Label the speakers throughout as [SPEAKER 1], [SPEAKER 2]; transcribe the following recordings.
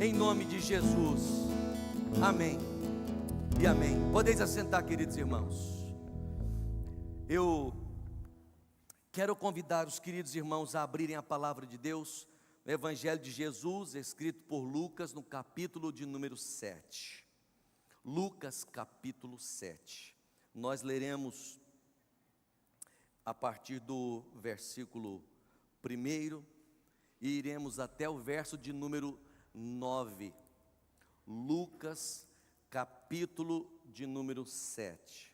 [SPEAKER 1] em nome de Jesus, amém e amém. Podeis assentar, queridos irmãos. Eu quero convidar os queridos irmãos a abrirem a palavra de Deus no Evangelho de Jesus, escrito por Lucas, no capítulo de número 7. Lucas capítulo 7. Nós leremos a partir do versículo 1 e iremos até o verso de número 9. Lucas capítulo de número 7.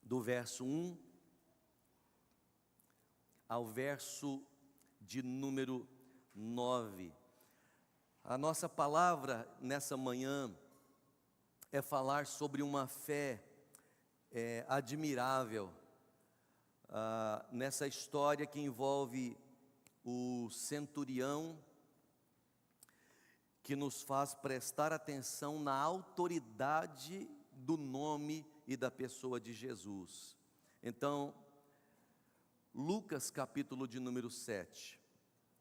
[SPEAKER 1] Do verso 1 ao verso de número 9. A nossa palavra nessa manhã é falar sobre uma fé admirável, nessa história que envolve o centurião, que nos faz prestar atenção na autoridade do nome e da pessoa de Jesus. Então, Lucas capítulo de número 7,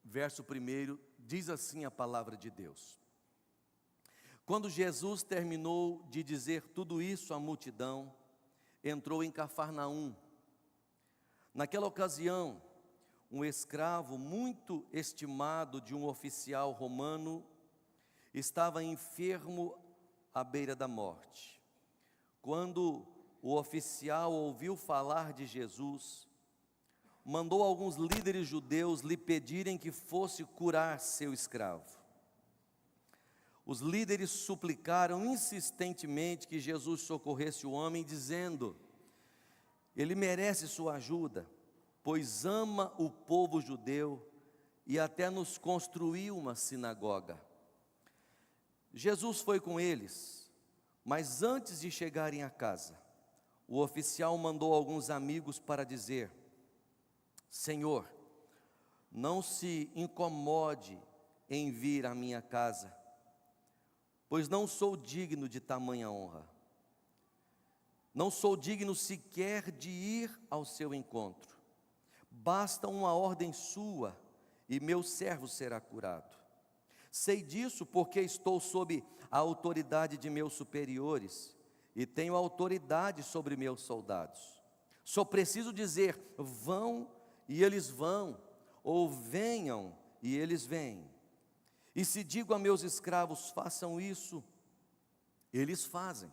[SPEAKER 1] verso 1, diz assim a palavra de Deus: Quando Jesus terminou de dizer tudo isso à multidão, entrou em Cafarnaum. Naquela ocasião, um escravo muito estimado de um oficial romano estava enfermo à beira da morte. Quando o oficial ouviu falar de Jesus, mandou alguns líderes judeus lhe pedirem que fosse curar seu escravo. Os líderes suplicaram insistentemente que Jesus socorresse o homem, dizendo: ele merece sua ajuda, pois ama o povo judeu e até nos construiu uma sinagoga. Jesus foi com eles, mas antes de chegarem a casa, o oficial mandou alguns amigos para dizer: Senhor, não se incomode em vir à minha casa, pois não sou digno de tamanha honra. Não sou digno sequer de ir ao seu encontro. Basta uma ordem sua e meu servo será curado. Sei disso porque estou sob a autoridade de meus superiores e tenho autoridade sobre meus soldados. Só preciso dizer: vão e eles vão, ou venham e eles vêm. E se digo a meus escravos: façam isso, eles fazem.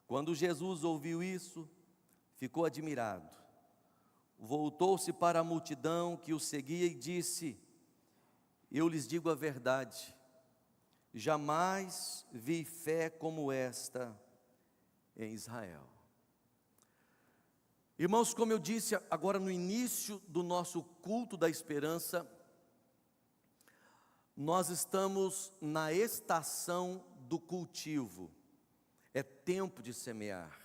[SPEAKER 1] Quando Jesus ouviu isso, ficou admirado. Voltou-se para a multidão que o seguia e disse: eu lhes digo a verdade, jamais vi fé como esta em Israel. Irmãos, como eu disse agora no início do nosso culto da esperança, nós estamos na estação do cultivo. É tempo de semear.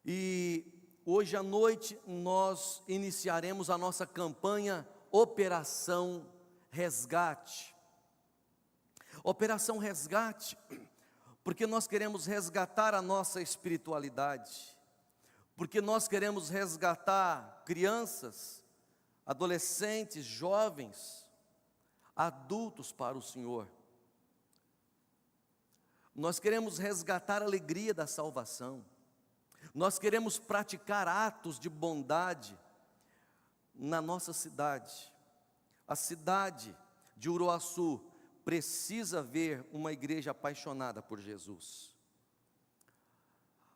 [SPEAKER 1] E hoje à noite nós iniciaremos a nossa campanha Operação Resgate. Operação Resgate, porque nós queremos resgatar a nossa espiritualidade, porque nós queremos resgatar crianças, adolescentes, jovens, adultos para o Senhor. Nós queremos resgatar a alegria da salvação. Nós queremos praticar atos de bondade na nossa cidade. A cidade de Uruaçu precisa ver uma igreja apaixonada por Jesus.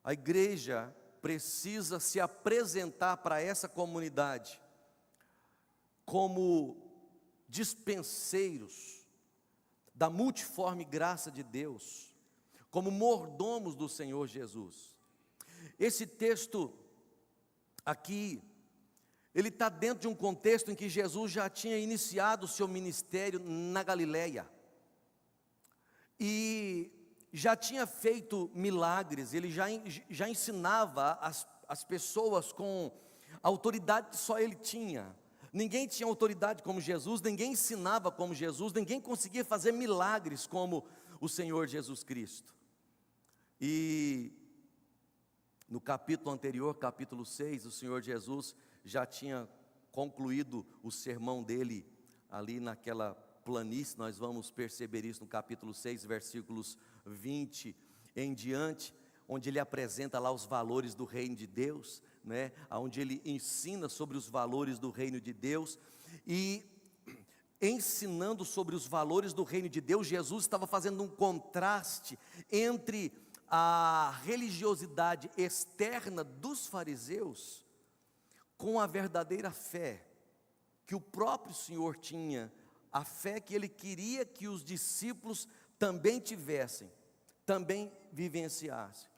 [SPEAKER 1] A igreja precisa se apresentar para essa comunidade como dispenseiros da multiforme graça de Deus, como mordomos do Senhor Jesus. Esse texto aqui, ele está dentro de um contexto em que Jesus já tinha iniciado o seu ministério na Galileia, e já tinha feito milagres. Ele já ensinava as pessoas com a autoridade que só ele tinha. Ninguém tinha autoridade como Jesus, ninguém ensinava como Jesus, ninguém conseguia fazer milagres como o Senhor Jesus Cristo. E no capítulo anterior, capítulo 6, o Senhor Jesus já tinha concluído o sermão dele ali naquela planície, nós vamos perceber isso no capítulo 6, versículos 20 em diante, onde ele apresenta lá os valores do reino de Deus, né? Onde ele ensina sobre os valores do reino de Deus, e ensinando sobre os valores do reino de Deus, Jesus estava fazendo um contraste entre a religiosidade externa dos fariseus com a verdadeira fé que o próprio Senhor tinha, a fé que ele queria que os discípulos também tivessem, também vivenciassem.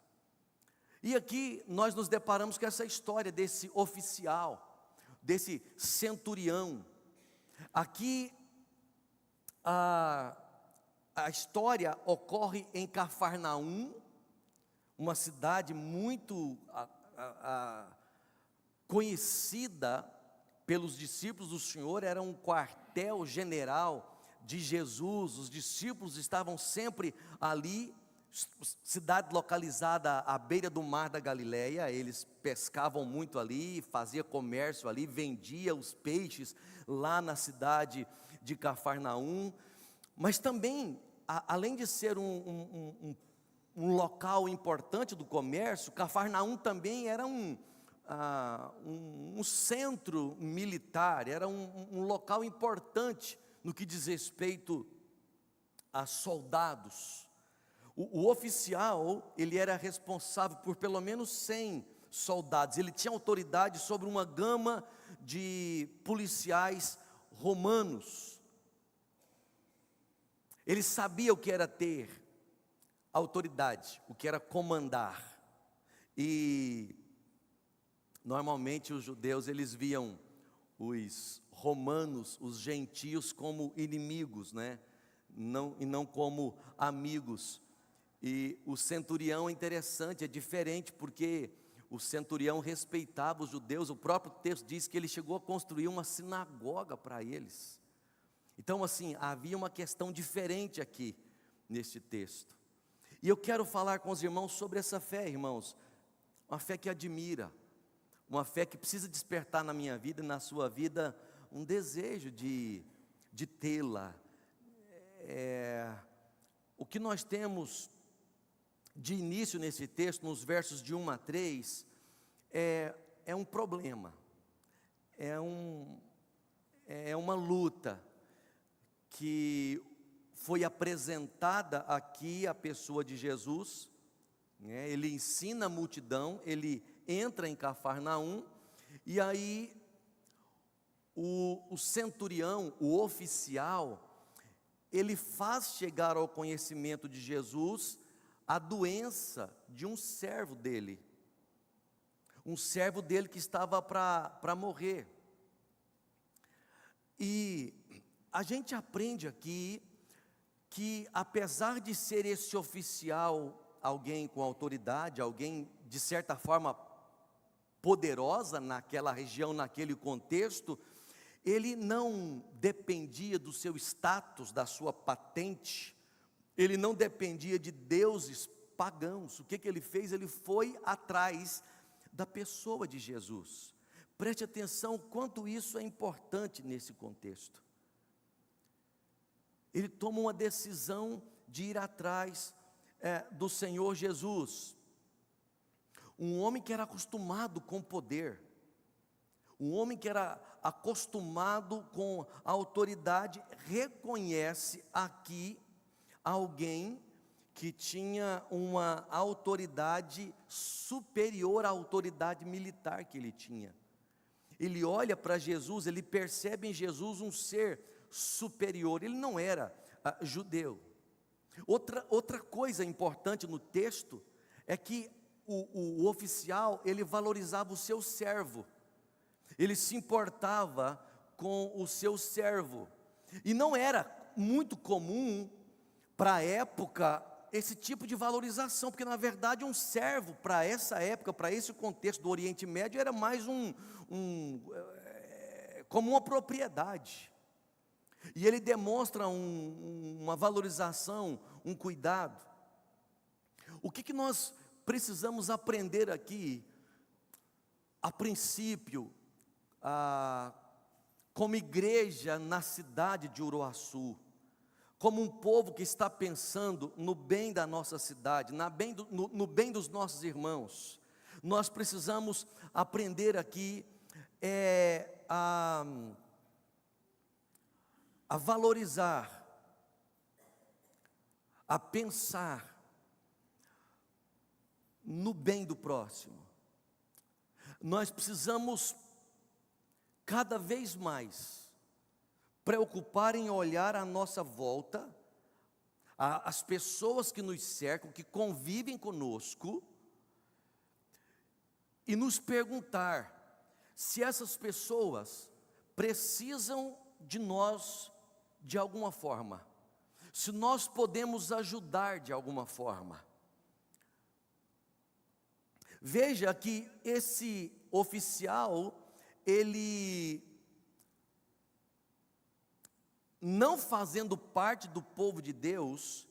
[SPEAKER 1] E aqui nós nos deparamos com essa história desse oficial, desse centurião. Aqui a história ocorre em Cafarnaum, uma cidade muito conhecida pelos discípulos do Senhor, era um quartel-general de Jesus. Os discípulos estavam sempre ali, cidade localizada à beira do mar da Galileia. Eles pescavam muito ali, faziam comércio ali, vendia os peixes lá na cidade de Cafarnaum. Mas também, além de ser um local importante do comércio, Cafarnaum também era um centro militar, era um local importante no que diz respeito a soldados. O oficial, ele era responsável por pelo menos 100 soldados, ele tinha autoridade sobre uma gama de policiais romanos. Ele sabia o que era ter autoridade, o que era comandar. E normalmente os judeus, eles viam os romanos, os gentios, como inimigos, né? E não como amigos. E o centurião é interessante, é diferente, porque o centurião respeitava os judeus. O próprio texto diz que ele chegou a construir uma sinagoga para eles. Então, assim, havia uma questão diferente aqui neste texto. E eu quero falar com os irmãos sobre essa fé, irmãos. Uma fé que admira, uma fé que precisa despertar na minha vida e na sua vida um desejo de tê-la. O que nós temos de início nesse texto, nos versos de 1 a 3, é um problema, é uma luta que foi apresentada aqui à pessoa de Jesus, né? Ele ensina a multidão, ele entra em Cafarnaum, e aí o centurião, o oficial, ele faz chegar ao conhecimento de Jesus a doença de um servo dele que estava para morrer. E a gente aprende aqui que, apesar de ser esse oficial alguém com autoridade, alguém de certa forma poderosa naquela região, naquele contexto, ele não dependia do seu status, da sua patente, ele não dependia de deuses pagãos. O que ele fez? Ele foi atrás da pessoa de Jesus. Preste atenção quanto isso é importante nesse contexto. Ele toma uma decisão de ir atrás do Senhor Jesus. Um homem que era acostumado com poder, um homem que era acostumado com a autoridade, reconhece aqui alguém que tinha uma autoridade superior à autoridade militar que ele tinha. Ele olha para Jesus, ele percebe em Jesus um ser superior. Ele não era judeu. Outra coisa importante no texto é que o oficial, ele valorizava o seu servo, ele se importava com o seu servo, e não era muito comum para a época esse tipo de valorização, porque na verdade um servo para essa época, para esse contexto do Oriente Médio, era mais como uma propriedade. E ele demonstra uma valorização, um cuidado. O que nós precisamos aprender aqui, a princípio, como igreja na cidade de Uruaçu, como um povo que está pensando no bem da nossa cidade, no bem dos nossos irmãos, nós precisamos aprender aqui a valorizar, a pensar no bem do próximo. Nós precisamos cada vez mais preocupar em olhar à nossa volta, as pessoas que nos cercam, que convivem conosco, e nos perguntar se essas pessoas precisam de nós de alguma forma, se nós podemos ajudar de alguma forma. Veja que esse oficial, ele, não fazendo parte do povo de Deus,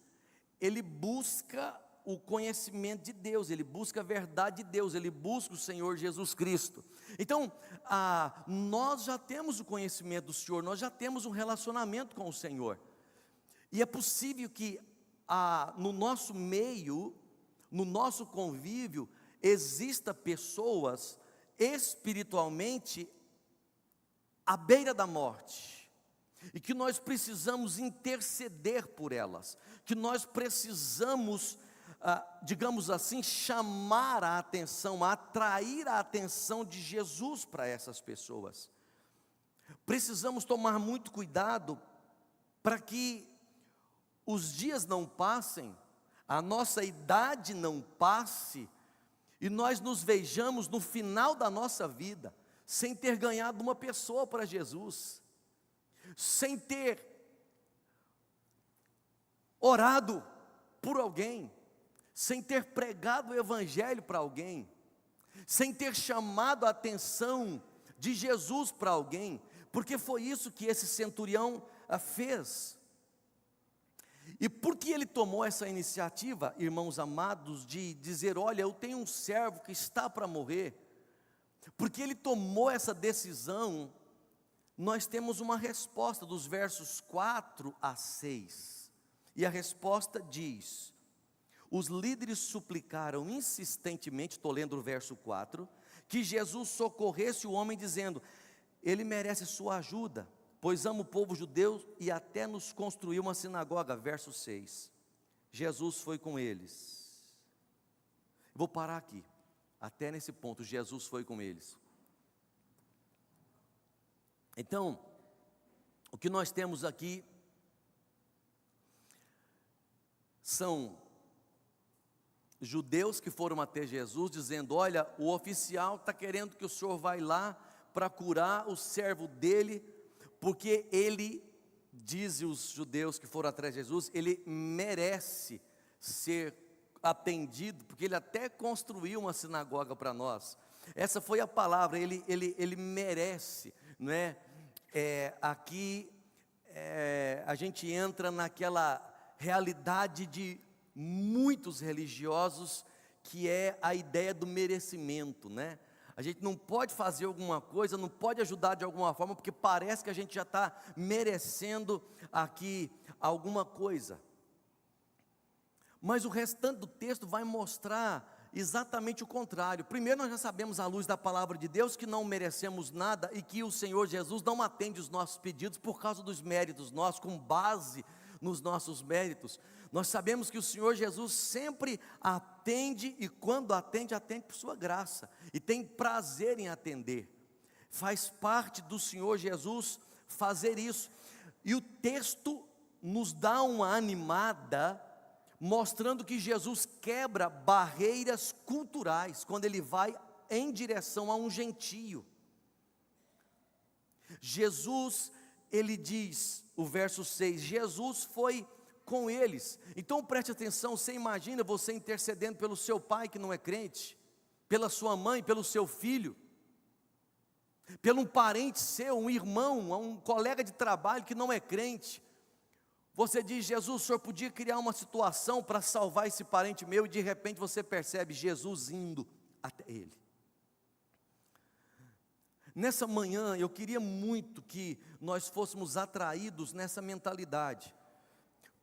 [SPEAKER 1] ele busca o conhecimento de Deus, ele busca a verdade de Deus, ele busca o Senhor Jesus Cristo. Então, nós já temos o conhecimento do Senhor, nós já temos um relacionamento com o Senhor, e é possível que no nosso meio, no nosso convívio, exista pessoas espiritualmente à beira da morte, e que nós precisamos interceder por elas, que nós precisamos, digamos assim, chamar a atenção, atrair a atenção de Jesus para essas pessoas. Precisamos tomar muito cuidado para que os dias não passem, a nossa idade não passe, e nós nos vejamos no final da nossa vida, sem ter ganhado uma pessoa para Jesus, sem ter orado por alguém, sem ter pregado o Evangelho para alguém, sem ter chamado a atenção de Jesus para alguém, porque foi isso que esse centurião fez. E por que ele tomou essa iniciativa, irmãos amados, de dizer: olha, eu tenho um servo que está para morrer? Porque ele tomou essa decisão, nós temos uma resposta dos versos 4 a 6. E a resposta diz: os líderes suplicaram insistentemente, estou lendo o verso 4, que Jesus socorresse o homem, dizendo: ele merece sua ajuda, pois ama o povo judeu e até nos construiu uma sinagoga. Verso 6, Jesus foi com eles. Vou parar aqui, até nesse ponto, Jesus foi com eles. Então, o que nós temos aqui são judeus que foram até Jesus, dizendo: olha, o oficial está querendo que o senhor vá lá para curar o servo dele, porque ele, diz os judeus que foram atrás de Jesus, ele merece ser atendido, porque ele até construiu uma sinagoga para nós. Essa foi a palavra, ele merece, não é? Aqui a gente entra naquela realidade de muitos religiosos, que é a ideia do merecimento, né? A gente não pode fazer alguma coisa, não pode ajudar de alguma forma, porque parece que a gente já está merecendo aqui alguma coisa. Mas o restante do texto vai mostrar exatamente o contrário. Primeiro, nós já sabemos à luz da palavra de Deus que não merecemos nada, e que o Senhor Jesus não atende os nossos pedidos por causa dos méritos nossos, com base nos nossos méritos. Nós sabemos que o Senhor Jesus sempre atende, e quando atende, atende por sua graça, e tem prazer em atender. Faz parte do Senhor Jesus fazer isso. E o texto nos dá uma animada, mostrando que Jesus quebra barreiras culturais, quando ele vai em direção a um gentio. Jesus, ele diz, o verso 6, Jesus foi com eles. Então preste atenção, você imagina você intercedendo pelo seu pai que não é crente, pela sua mãe, pelo seu filho, pelo um parente seu, um irmão, um colega de trabalho que não é crente. Você diz: Jesus, o senhor podia criar uma situação para salvar esse parente meu, e de repente você percebe Jesus indo até ele. Nessa manhã eu queria muito que nós fôssemos atraídos nessa mentalidade.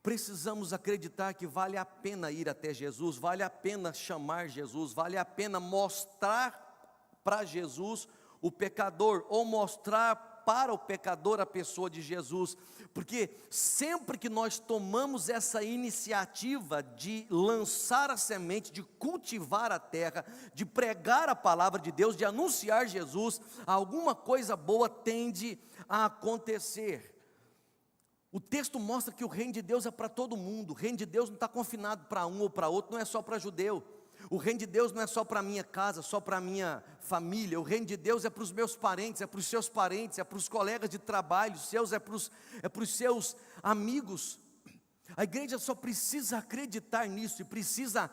[SPEAKER 1] Precisamos acreditar que vale a pena ir até Jesus, vale a pena chamar Jesus, vale a pena mostrar para Jesus o pecador, ou mostrar para o pecador a pessoa de Jesus, porque sempre que nós tomamos essa iniciativa de lançar a semente, de cultivar a terra, de pregar a palavra de Deus, de anunciar Jesus, alguma coisa boa tende a acontecer. O texto mostra que o reino de Deus é para todo mundo. O reino de Deus não está confinado para um ou para outro, não é só para judeu. O reino de Deus não é só para a minha casa, só para a minha família. O reino de Deus é para os meus parentes, é para os seus parentes, é para os colegas de trabalho seus, é para os seus amigos. A igreja só precisa acreditar nisso e precisa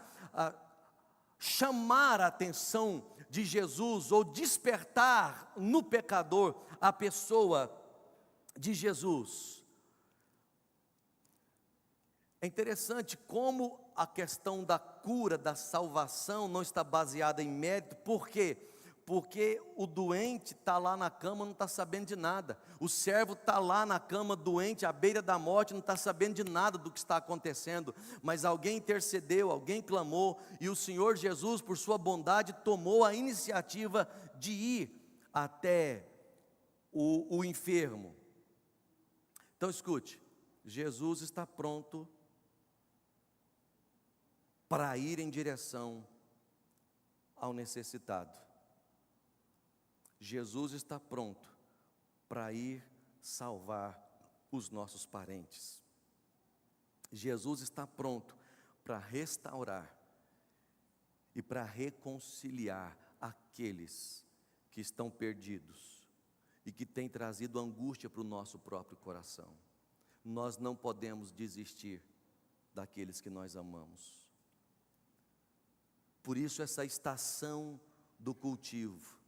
[SPEAKER 1] chamar a atenção de Jesus, ou despertar no pecador a pessoa de Jesus. É interessante como a questão da cura, da salvação não está baseada em mérito. Por quê? Porque o doente está lá na cama, não está sabendo de nada. O servo está lá na cama doente, à beira da morte, não está sabendo de nada do que está acontecendo. Mas alguém intercedeu, alguém clamou, e o Senhor Jesus, por sua bondade, tomou a iniciativa de ir até o enfermo. Então escute, Jesus está pronto para ir em direção ao necessitado. Jesus está pronto para ir salvar os nossos parentes. Jesus está pronto para restaurar e para reconciliar aqueles que estão perdidos e que têm trazido angústia para o nosso próprio coração. Nós não podemos desistir daqueles que nós amamos. Por isso essa estação do cultivo,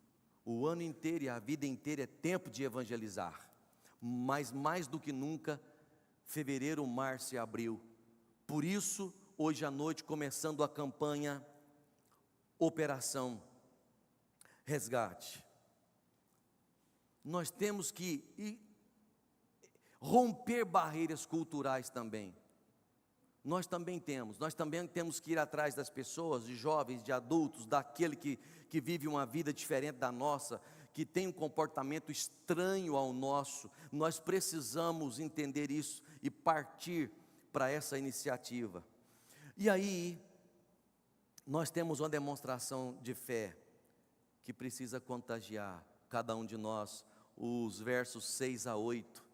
[SPEAKER 1] o ano inteiro e a vida inteira é tempo de evangelizar, mas mais do que nunca, fevereiro, março e abril. Por isso, hoje à noite, começando a campanha Operação Resgate. Nós temos que romper barreiras culturais também. Nós também temos que ir atrás das pessoas, de jovens, de adultos, daquele que vive uma vida diferente da nossa, que tem um comportamento estranho ao nosso. Nós precisamos entender isso e partir para essa iniciativa. E aí, nós temos uma demonstração de fé que precisa contagiar cada um de nós. Os versos 6 a 8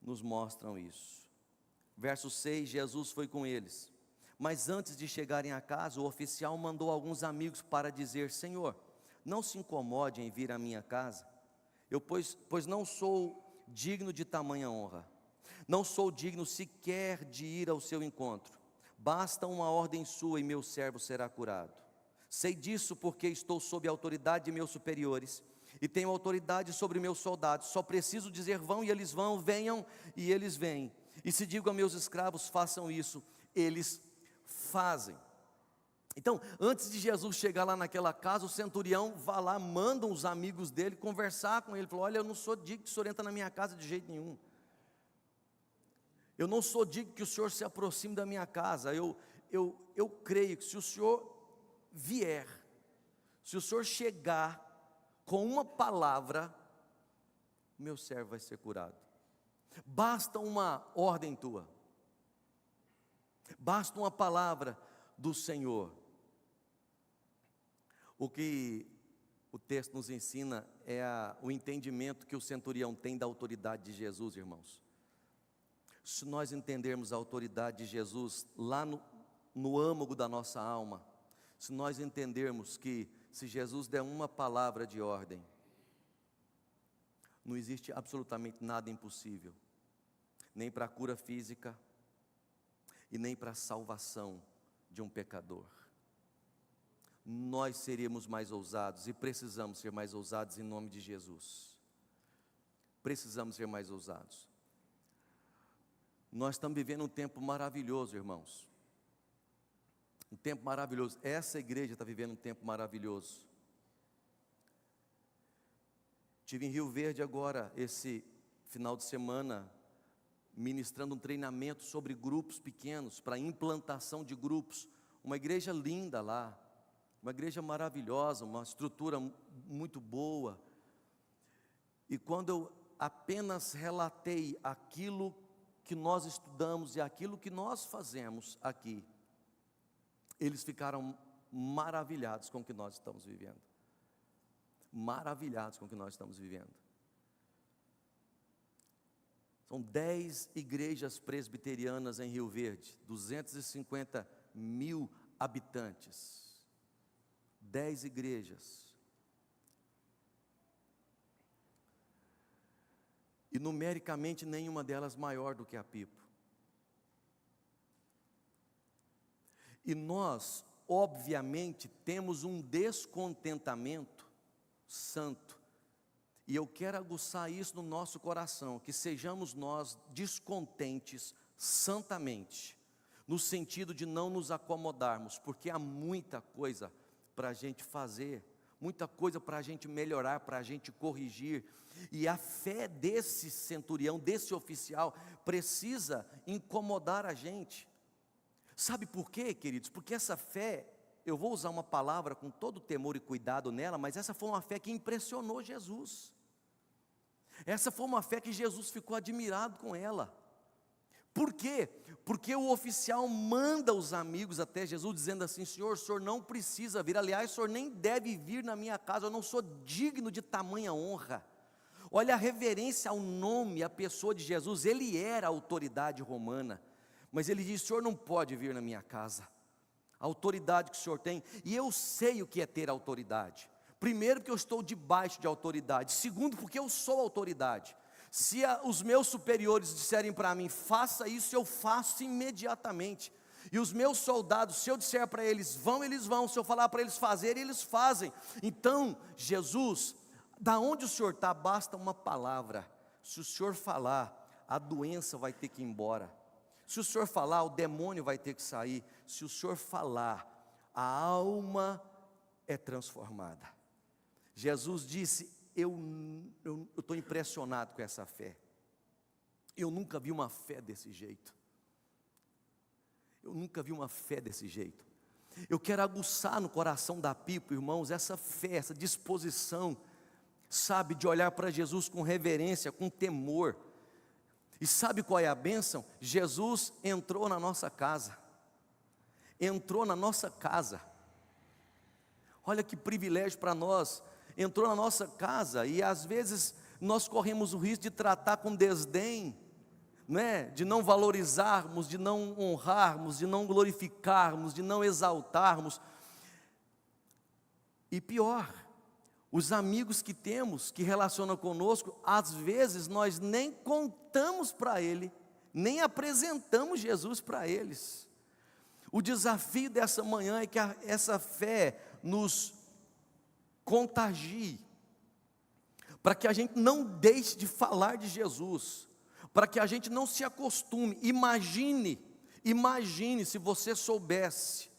[SPEAKER 1] nos mostram isso. Verso 6, Jesus foi com eles. Mas antes de chegarem a casa, o oficial mandou alguns amigos para dizer: Senhor, não se incomode em vir à minha casa, pois não sou digno de tamanha honra. Não sou digno sequer de ir ao seu encontro. Basta uma ordem sua e meu servo será curado. Sei disso porque estou sob a autoridade de meus superiores e tenho autoridade sobre meus soldados. Só preciso dizer vão e eles vão, venham e eles vêm. E se digo a meus escravos façam isso, eles fazem. Então, antes de Jesus chegar lá naquela casa, o centurião vai lá, manda os amigos dele conversar com ele. Falou: olha, eu não sou digno que o senhor entre na minha casa de jeito nenhum. Eu não sou digno que o senhor se aproxime da minha casa. Eu creio que se o senhor vier, se o senhor chegar com uma palavra, meu servo vai ser curado. Basta uma ordem tua, basta uma palavra do Senhor. O que o texto nos ensina é o entendimento que o centurião tem da autoridade de Jesus, irmãos. Se nós entendermos a autoridade de Jesus lá no âmago da nossa alma, se nós entendermos que se Jesus der uma palavra de ordem, não existe absolutamente nada impossível, nem para a cura física e nem para a salvação de um pecador. Nós seríamos mais ousados e precisamos ser mais ousados em nome de Jesus. Precisamos ser mais ousados. Nós estamos vivendo um tempo maravilhoso, irmãos. Um tempo maravilhoso. Essa igreja está vivendo um tempo maravilhoso. Estive em Rio Verde agora, esse final de semana, ministrando um treinamento sobre grupos pequenos, para implantação de grupos. Uma igreja linda lá, uma igreja maravilhosa, uma estrutura muito boa. E quando eu apenas relatei aquilo que nós estudamos e aquilo que nós fazemos aqui, eles ficaram maravilhados com o que nós estamos vivendo. Maravilhados com o que nós estamos vivendo. São 10 igrejas presbiterianas em Rio Verde, 250 mil habitantes. 10 igrejas. E numericamente nenhuma delas maior do que a Pipo. E nós, obviamente, temos um descontentamento santo. E eu quero aguçar isso no nosso coração, que sejamos nós descontentes santamente, no sentido de não nos acomodarmos, porque há muita coisa para a gente fazer, muita coisa para a gente melhorar, para a gente corrigir, e a fé desse centurião, desse oficial, precisa incomodar a gente. Sabe por quê, queridos? Porque essa fé, eu vou usar uma palavra com todo temor e cuidado nela, mas essa foi uma fé que impressionou Jesus. Essa foi uma fé que Jesus ficou admirado com ela. Por quê? Porque o oficial manda os amigos até Jesus, dizendo assim: Senhor, o senhor não precisa vir, aliás, o senhor nem deve vir na minha casa, eu não sou digno de tamanha honra. Olha a reverência ao nome, à pessoa de Jesus. Ele era a autoridade romana, mas ele diz: o senhor não pode vir na minha casa. A autoridade que o senhor tem, e eu sei o que é ter autoridade. Primeiro, porque eu estou debaixo de autoridade. Segundo, porque eu sou autoridade. Se os meus superiores disserem para mim, faça isso, eu faço imediatamente. E os meus soldados, se eu disser para eles, vão, eles vão. Se eu falar para eles fazerem, eles fazem. Então, Jesus, da onde o senhor está, basta uma palavra. Se o senhor falar, a doença vai ter que ir embora. Se o senhor falar, o demônio vai ter que sair. Se o senhor falar, a alma é transformada. Jesus disse: eu estou impressionado com essa fé. Eu nunca vi uma fé desse jeito. Eu nunca vi uma fé desse jeito. Eu quero aguçar no coração da Pipo, irmãos, essa fé, essa disposição, sabe, de olhar para Jesus com reverência, com temor. E sabe qual é a bênção? Jesus entrou na nossa casa. Entrou na nossa casa. Olha que privilégio para nós. Entrou na nossa casa, e às vezes nós corremos o risco de tratar com desdém, né? De não valorizarmos, de não honrarmos, de não glorificarmos, de não exaltarmos. E pior, os amigos que temos, que relacionam conosco, às vezes nós nem contamos para ele, nem apresentamos Jesus para eles. O desafio dessa manhã é que essa fé nos contagie, para que a gente não deixe de falar de Jesus, para que a gente não se acostume. Imagine se você soubesse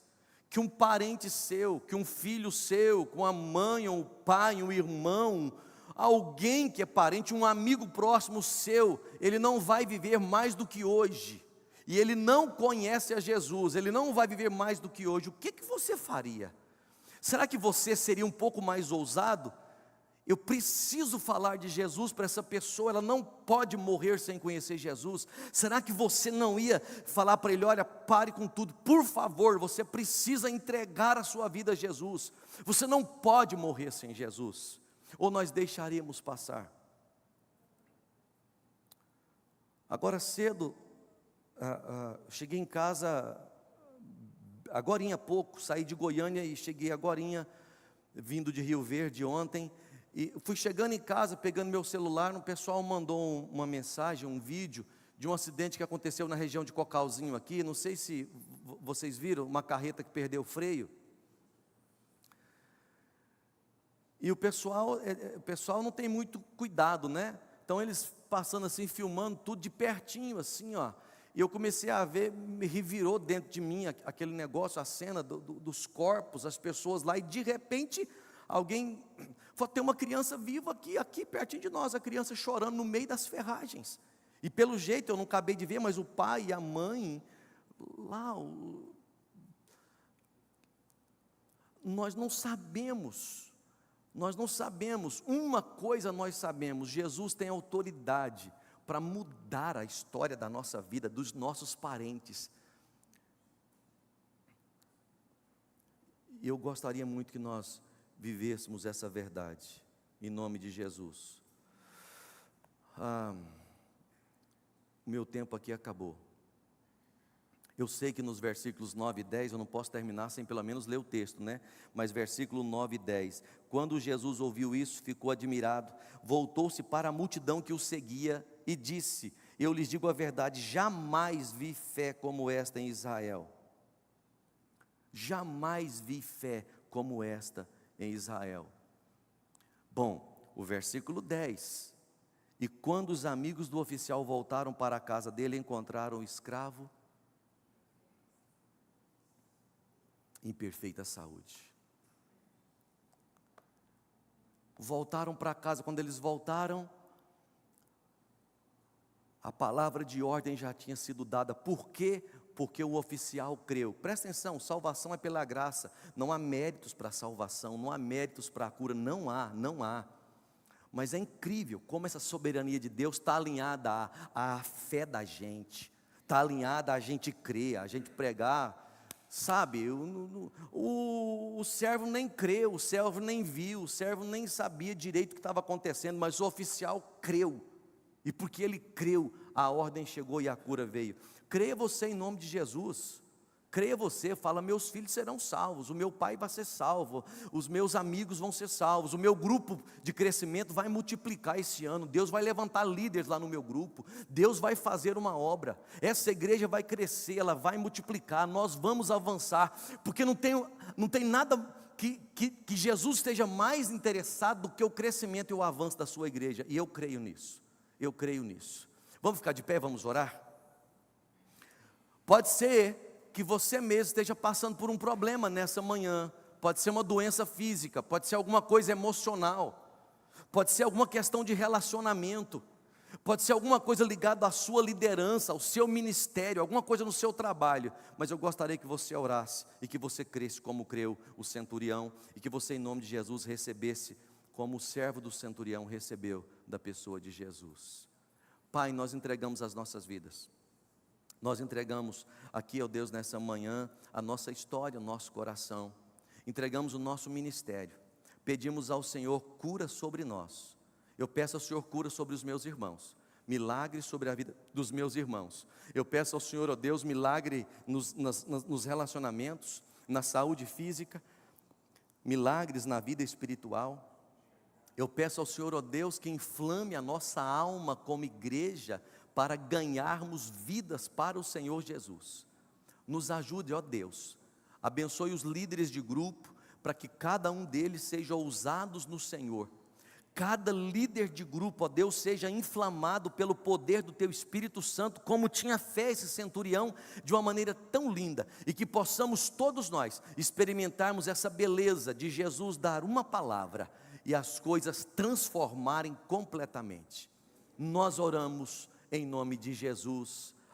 [SPEAKER 1] que um parente seu, que um filho seu, com a mãe, ou o pai, um irmão, alguém que é parente, um amigo próximo seu, ele não vai viver mais do que hoje, e ele não conhece a Jesus, ele não vai viver mais do que hoje. O que você faria? Será que você seria um pouco mais ousado? Eu preciso falar de Jesus para essa pessoa, ela não pode morrer sem conhecer Jesus. Será que você não ia falar para ele: olha, pare com tudo, por favor, você precisa entregar a sua vida a Jesus, você não pode morrer sem Jesus? Ou nós deixaríamos passar? Agora cedo, cheguei em casa, agorinha há pouco, saí de Goiânia e cheguei agorinha, vindo de Rio Verde ontem. E fui chegando em casa, pegando meu celular, o pessoal mandou uma mensagem, um vídeo de um acidente que aconteceu na região de Cocalzinho aqui. Não sei se vocês viram, uma carreta que perdeu o freio. E o pessoal não tem muito cuidado, né? Então eles passando assim, filmando tudo de pertinho, assim, ó. E eu comecei a ver, me revirou dentro de mim aquele negócio, a cena dos corpos, as pessoas lá, e de repente alguém Tem uma criança viva aqui pertinho de nós, a criança chorando no meio das ferragens. E pelo jeito, eu não acabei de ver, mas o pai e a mãe, lá, nós não sabemos, uma coisa nós sabemos: Jesus tem autoridade para mudar a história da nossa vida, dos nossos parentes. E eu gostaria muito que nós vivêssemos essa verdade, em nome de Jesus. O meu tempo aqui acabou. Eu sei que nos versículos 9 e 10, eu não posso terminar sem pelo menos ler o texto, né? Mas versículo 9 e 10, quando Jesus ouviu isso, ficou admirado, voltou-se para a multidão que o seguia e disse: eu lhes digo a verdade, jamais vi fé como esta em Israel. Jamais vi fé como esta em Israel. Bom, o versículo 10, e quando os amigos do oficial voltaram para a casa dele, encontraram o escravo em perfeita saúde. Voltaram para casa. Quando eles voltaram, a palavra de ordem já tinha sido dada. Por quê? Porque o oficial creu. Presta atenção, salvação é pela graça. Não há méritos para a salvação, não há méritos para a cura, não há. Mas é incrível como essa soberania de Deus está alinhada à fé da gente, está alinhada a gente crer, a gente pregar. Sabe, o servo nem creu, o servo nem viu, o servo nem sabia direito o que estava acontecendo, mas o oficial creu, e porque ele creu, a ordem chegou e a cura veio. Creia você em nome de Jesus, creia você, fala: meus filhos serão salvos, o meu pai vai ser salvo, os meus amigos vão ser salvos, o meu grupo de crescimento vai multiplicar esse ano, Deus vai levantar líderes lá no meu grupo, Deus vai fazer uma obra, essa igreja vai crescer, ela vai multiplicar, nós vamos avançar, porque não tem nada que Jesus esteja mais interessado do que o crescimento e o avanço da sua igreja, e eu creio nisso. Vamos ficar de pé, vamos orar? Pode ser que você mesmo esteja passando por um problema nessa manhã, pode ser uma doença física, pode ser alguma coisa emocional, pode ser alguma questão de relacionamento, pode ser alguma coisa ligada à sua liderança, ao seu ministério, alguma coisa no seu trabalho, mas eu gostaria que você orasse, e que você cresce como creu o centurião, e que você em nome de Jesus recebesse, como o servo do centurião recebeu da pessoa de Jesus. Pai, nós entregamos as nossas vidas, nós entregamos aqui, ó Deus, nessa manhã, a nossa história, o nosso coração, entregamos o nosso ministério, pedimos ao Senhor cura sobre nós. Eu peço ao Senhor cura sobre os meus irmãos, milagre sobre a vida dos meus irmãos. Eu peço ao Senhor, ó Deus, milagre nos relacionamentos, na saúde física, milagres na vida espiritual. Eu peço ao Senhor, ó Deus, que inflame a nossa alma como igreja, para ganharmos vidas para o Senhor Jesus. Nos ajude, ó Deus, abençoe os líderes de grupo, para que cada um deles seja ousados no Senhor. Cada líder de grupo, ó Deus, seja inflamado pelo poder do Teu Espírito Santo, como tinha fé esse centurião, de uma maneira tão linda, e que possamos todos nós experimentarmos essa beleza de Jesus dar uma palavra, e as coisas transformarem completamente. Nós oramos em nome de Jesus,